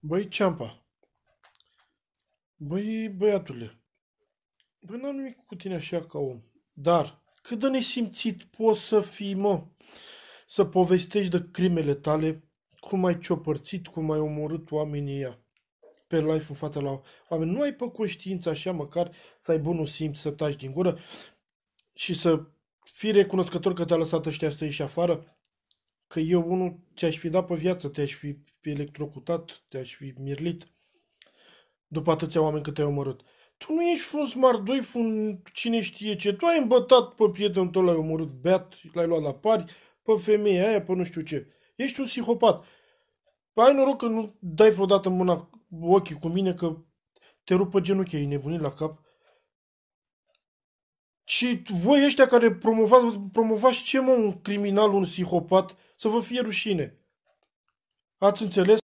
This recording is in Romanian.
Băi, Ceampa, băi, băiatule, băi, n-am nimic cu tine așa ca om, dar cât de nesimțit poți să fii, mă, să povestești de crimele tale, cum ai ciopărțit, cum ai omorât oamenii ăia pe live în fața la oameni. Nu ai pe conștiință așa, măcar să ai bunul simț să taci din gură și să fii recunoscător că te-a lăsat ăștia să ieși afară, că eu unul ți-aș fi dat pe viață, te-aș fi electrocutat, te-aș fi mirlit. După atâția oameni cât ai omorât. Tu nu ești un smart 2, un cine știe ce. Tu ai îmbătat pe prietenul tău, l-ai omorât beat, l-ai luat la pari, pe femeia aia, pe nu știu ce. Ești un psihopat. Ai noroc că nu dai vreodată mâna ochii cu mine că te rupă genunchi, ai nebunit la cap. Și voi ăștia care promovați ce mă, un criminal, un psihopat, să vă fie rușine. Ați înțeles?